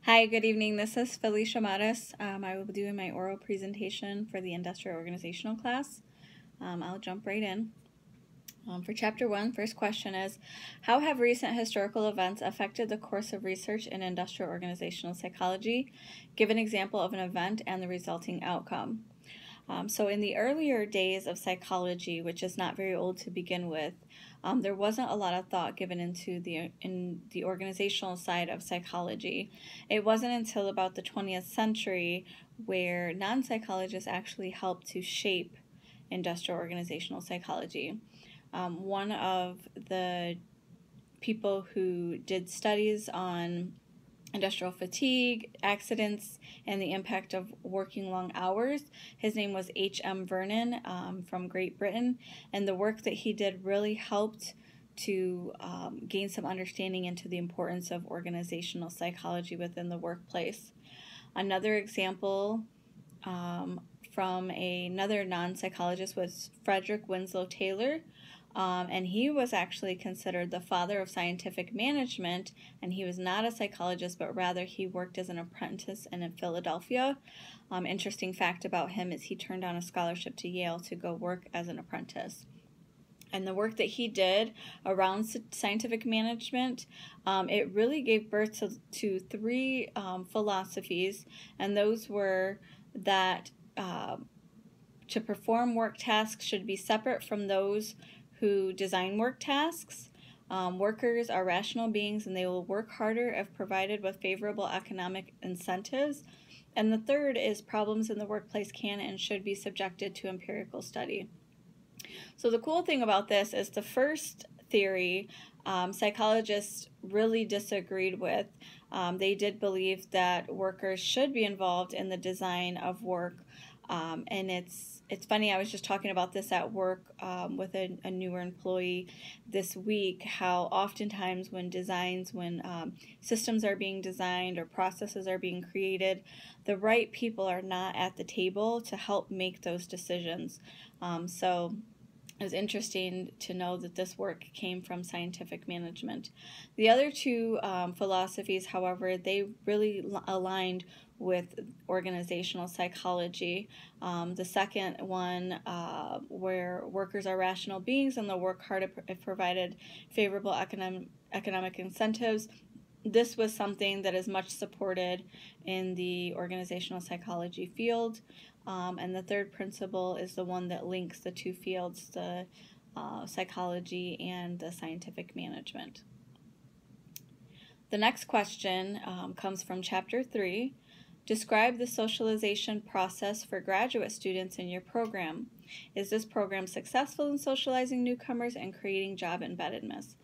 Hi, good evening. This is Felicia Mattis. I will be doing my oral presentation for the industrial organizational class. I'll jump right in. For Chapter 1, first question is, how have recent historical events affected the course of research in industrial organizational psychology? Give an example of an event and the resulting outcome. So in the earlier days of psychology, which is not very old to begin with, there wasn't a lot of thought given into the organizational side of psychology. It wasn't until about the 20th century where non-psychologists actually helped to shape industrial organizational psychology. One of the people who did studies on industrial fatigue, accidents, and the impact of working long hours. His name was H.M. Vernon from Great Britain, and the work that he did really helped to gain some understanding into the importance of organizational psychology within the workplace. Another example from another non-psychologist was Frederick Winslow Taylor, and he was actually considered the father of scientific management, and he was not a psychologist, but rather he worked as an apprentice in Philadelphia. Interesting fact about him is he turned down a scholarship to Yale to go work as an apprentice. And the work that he did around scientific management, it really gave birth to three philosophies, and those were that to perform work tasks should be separate from those who design work tasks. Workers are rational beings and they will work harder if provided with favorable economic incentives. And the third is problems in the workplace can and should be subjected to empirical study. So the cool thing about this is the first theory psychologists really disagreed with. They did believe that workers should be involved in the design of work. And it's funny, I was just talking about this at work with a newer employee this week, how oftentimes when systems are being designed or processes are being created, the right people are not at the table to help make those decisions. So it was interesting to know that this work came from scientific management. The other two philosophies, however, they really aligned with organizational psychology. The second one, where workers are rational beings and they'll work hard if provided favorable economic incentives. This was something that is much supported in the organizational psychology field. And the third principle is the one that links the two fields, the psychology and the scientific management. The next question comes from Chapter 3. Describe the socialization process for graduate students in your program. Is this program successful in socializing newcomers and creating job embeddedness?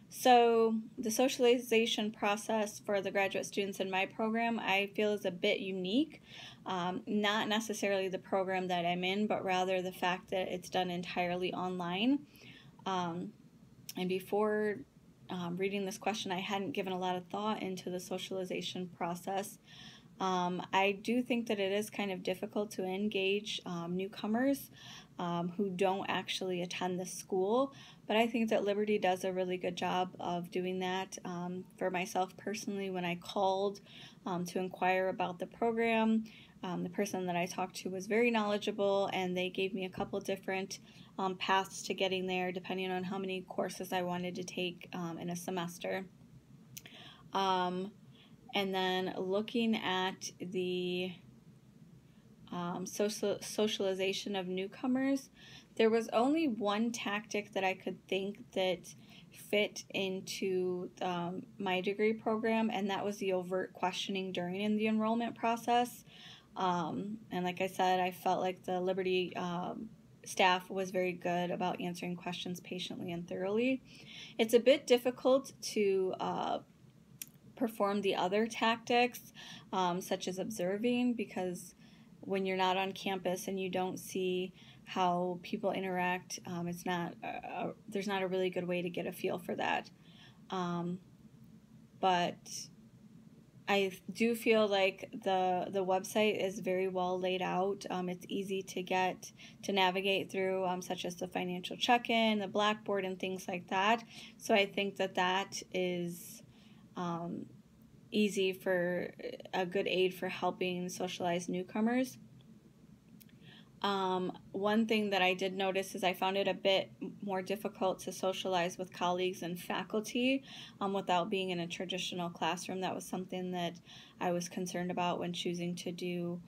So the socialization process for the graduate students in my program, I feel is a bit unique. Not necessarily the program that I'm in, but rather the fact that it's done entirely online. And before reading this question, I hadn't given a lot of thought into the socialization process. I do think that it is kind of difficult to engage newcomers who don't actually attend the school, but I think that Liberty does a really good job of doing that. For myself personally, when I called to inquire about the program, the person that I talked to was very knowledgeable, and they gave me a couple different paths to getting there depending on how many courses I wanted to take in a semester. And then looking at the socialization of newcomers, there was only one tactic that I could think that fit into my degree program, and that was the overt questioning during the enrollment process. And like I said, I felt like the Liberty staff was very good about answering questions patiently and thoroughly. It's a bit difficult to perform the other tactics, such as observing, because when you're not on campus and you don't see how people interact, there's not a really good way to get a feel for that. But I do feel like the website is very well laid out. It's easy to navigate through, such as the financial check-in, the Blackboard, and things like that. So I think that is easy for a good aid for helping socialize newcomers. One thing that I did notice is I found it a bit more difficult to socialize with colleagues and faculty without being in a traditional classroom. That was something that I was concerned about when choosing to do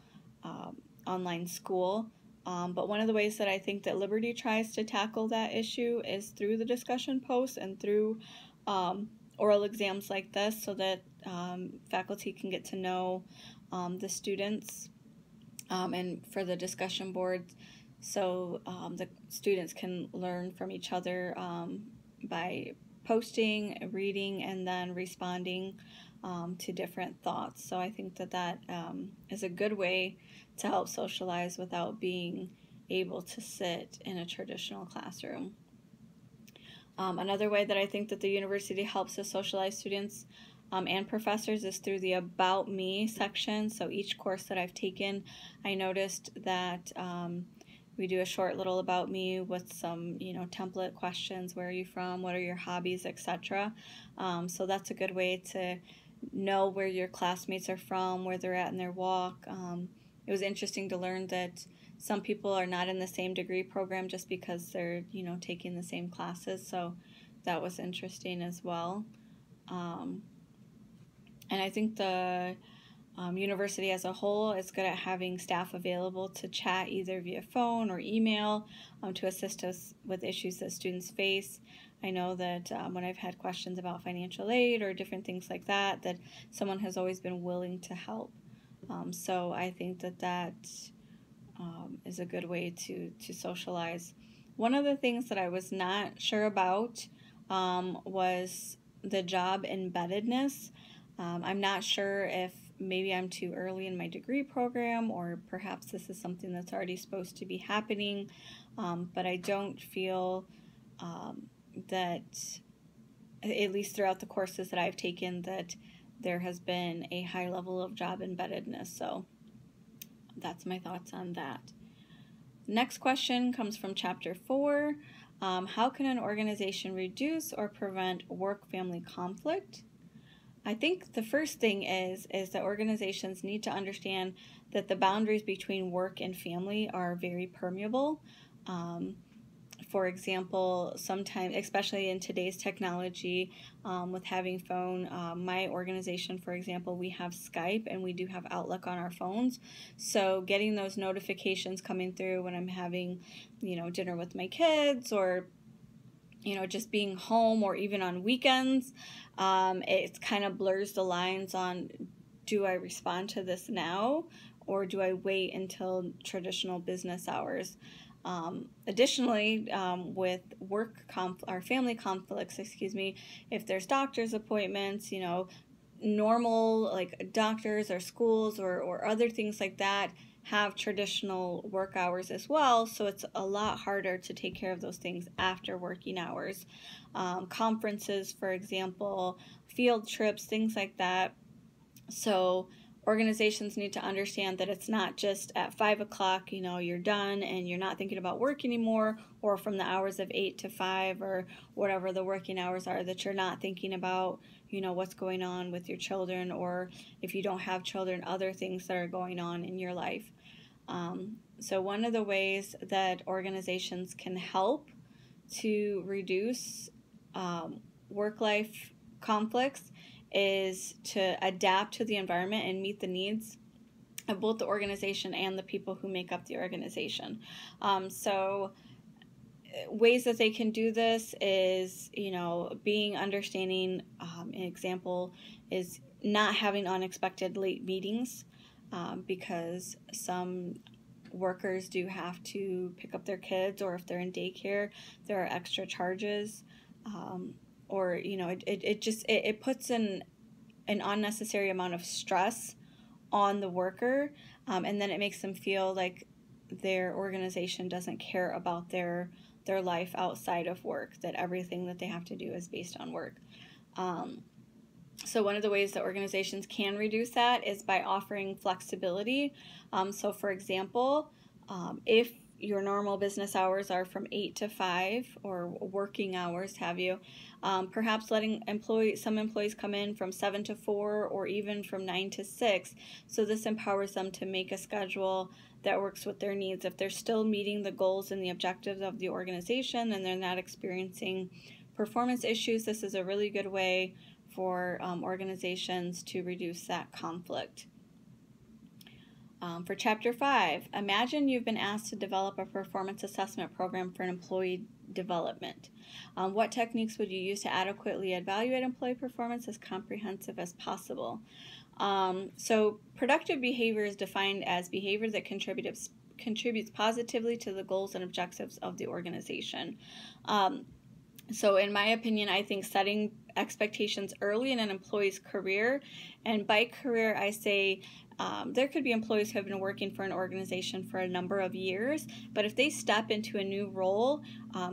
online school. But one of the ways that I think that Liberty tries to tackle that issue is through the discussion posts and through oral exams like this, so that faculty can get to know the students, and for the discussion boards, so the students can learn from each other by posting, reading, and then responding to different thoughts. So I think that that is a good way to help socialize without being able to sit in a traditional classroom. Another way that I think that the university helps to socialize students and professors is through the About Me section. So each course that I've taken, I noticed that we do a short little About Me with some, template questions. Where are you from? What are your hobbies, etc. So that's a good way to know where your classmates are from, where they're at in their walk. It was interesting to learn that some people are not in the same degree program just because they're, taking the same classes. So that was interesting as well. And I think the university as a whole is good at having staff available to chat either via phone or email to assist us with issues that students face. I know that when I've had questions about financial aid or different things like that, that someone has always been willing to help. So I think that that is a good way to socialize. One of the things that I was not sure about was the job embeddedness. I'm not sure if maybe I'm too early in my degree program, or perhaps this is something that's already supposed to be happening, but I don't feel that, at least throughout the courses that I've taken, that there has been a high level of job embeddedness. So that's my thoughts on that. Next question comes from Chapter 4. How can an organization reduce or prevent work-family conflict? I think the first thing is that organizations need to understand that the boundaries between work and family are very permeable. For example, sometimes, especially in today's technology, with having phone, my organization, for example, we have Skype and we do have Outlook on our phones. So getting those notifications coming through when I'm having, dinner with my kids, or just being home, or even on weekends, it kind of blurs the lines on, do I respond to this now, or do I wait until traditional business hours? Additionally, with family conflicts, if there's doctor's appointments, normal like doctors or schools or other things like that have traditional work hours as well, so it's a lot harder to take care of those things after working hours. Conferences, for example, field trips, things like that. So organizations need to understand that it's not just at 5 o'clock, you're done and you're not thinking about work anymore, or from the hours of 8 to 5 or whatever the working hours are, that you're not thinking about, what's going on with your children, or if you don't have children, other things that are going on in your life. So one of the ways that organizations can help to reduce work-life conflicts is to adapt to the environment and meet the needs of both the organization and the people who make up the organization. So ways that they can do this is, being understanding. An example is not having unexpected late meetings, because some workers do have to pick up their kids, or if they're in daycare, there are extra charges. Or it puts an unnecessary amount of stress on the worker, and then it makes them feel like their organization doesn't care about their life outside of work, that everything that they have to do is based on work. So one of the ways that organizations can reduce that is by offering flexibility. So for example, if your normal business hours are from 8 to 5, or working hours, Perhaps letting some employees come in from 7 to 4 or even from 9 to 6. So this empowers them to make a schedule that works with their needs. If they're still meeting the goals and the objectives of the organization and they're not experiencing performance issues, this is a really good way for organizations to reduce that conflict. For Chapter 5, imagine you've been asked to develop a performance assessment program for an employee development. What techniques would you use to adequately evaluate employee performance as comprehensive as possible? So productive behavior is defined as behavior that contributes positively to the goals and objectives of the organization. So in my opinion, I think setting expectations early in an employee's career, and by career I say there could be employees who have been working for an organization for a number of years, but if they step into a new role,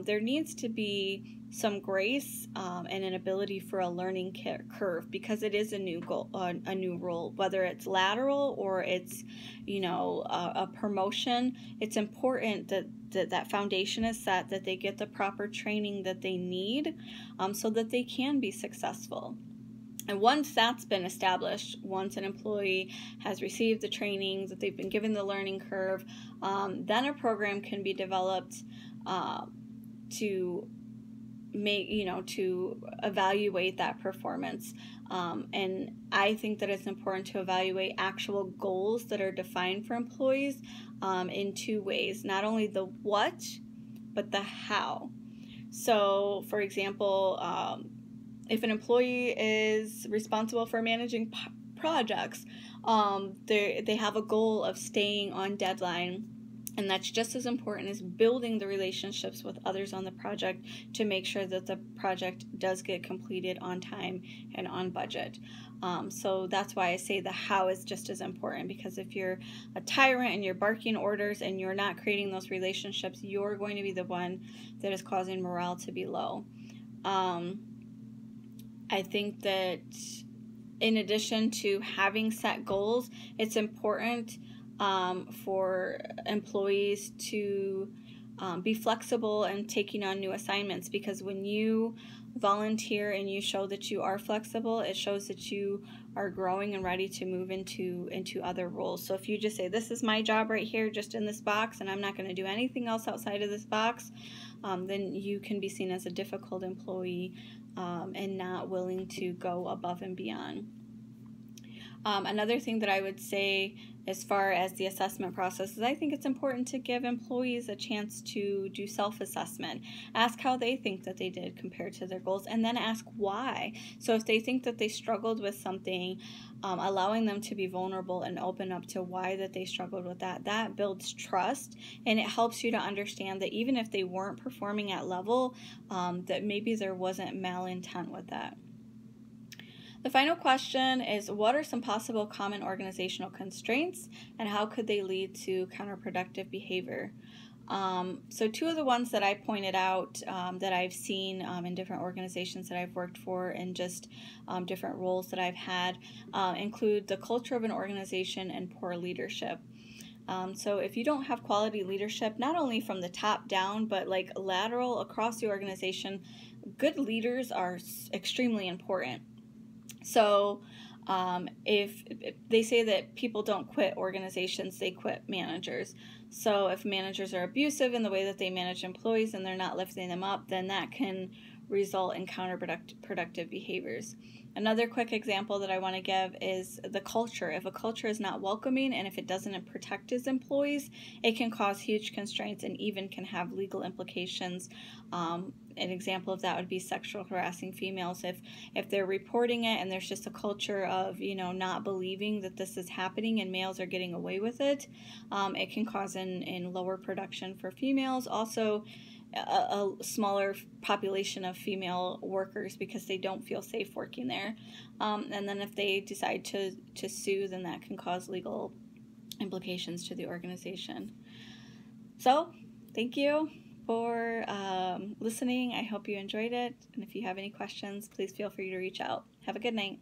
there needs to be some grace and an ability for a learning curve, because it is a new goal, a new role, whether it's lateral or it's, a promotion. It's important that foundation is set, that they get the proper training that they need so that they can be successful. And once that's been established, once an employee has received the training, that they've been given the learning curve, then a program can be developed to evaluate that performance. And I think that it's important to evaluate actual goals that are defined for employees in two ways, not only the what, but the how. So, for example, if an employee is responsible for managing projects, they have a goal of staying on deadline, and that's just as important as building the relationships with others on the project to make sure that the project does get completed on time and on budget. So that's why I say the how is just as important, because if you're a tyrant and you're barking orders and you're not creating those relationships, you're going to be the one that is causing morale to be low. I think that in addition to having set goals, it's important for employees to be flexible and taking on new assignments, because when you volunteer and you show that you are flexible, it shows that you are growing and ready to move into other roles. So if you just say, this is my job right here, just in this box, and I'm not going to do anything else outside of this box, then you can be seen as a difficult employee and not willing to go above and beyond. Another thing that I would say as far as the assessment process is I think it's important to give employees a chance to do self-assessment. Ask how they think that they did compared to their goals, and then ask why. So if they think that they struggled with something, allowing them to be vulnerable and open up to why that they struggled with that builds trust, and it helps you to understand that even if they weren't performing at level, that maybe there wasn't malintent with that. The final question is, what are some possible common organizational constraints, and how could they lead to counterproductive behavior? So two of the ones that I pointed out that I've seen in different organizations that I've worked for and just different roles that I've had include the culture of an organization and poor leadership. So if you don't have quality leadership, not only from the top down, but like lateral across the organization, good leaders are extremely important. So if they say that people don't quit organizations, they quit managers. So if managers are abusive in the way that they manage employees and they're not lifting them up, then that can result in counterproductive behaviors. Another quick example that I want to give is the culture. If a culture is not welcoming and if it doesn't protect its employees, it can cause huge constraints and even can have legal implications. An example of that would be sexual harassing females. If they're reporting it and there's just a culture of not believing that this is happening and males are getting away with it, it can cause in lower production for females. Also, a smaller population of female workers because they don't feel safe working there. And then if they decide to sue, then that can cause legal implications to the organization. So, thank you for listening. I hope you enjoyed it. And if you have any questions, please feel free to reach out. Have a good night.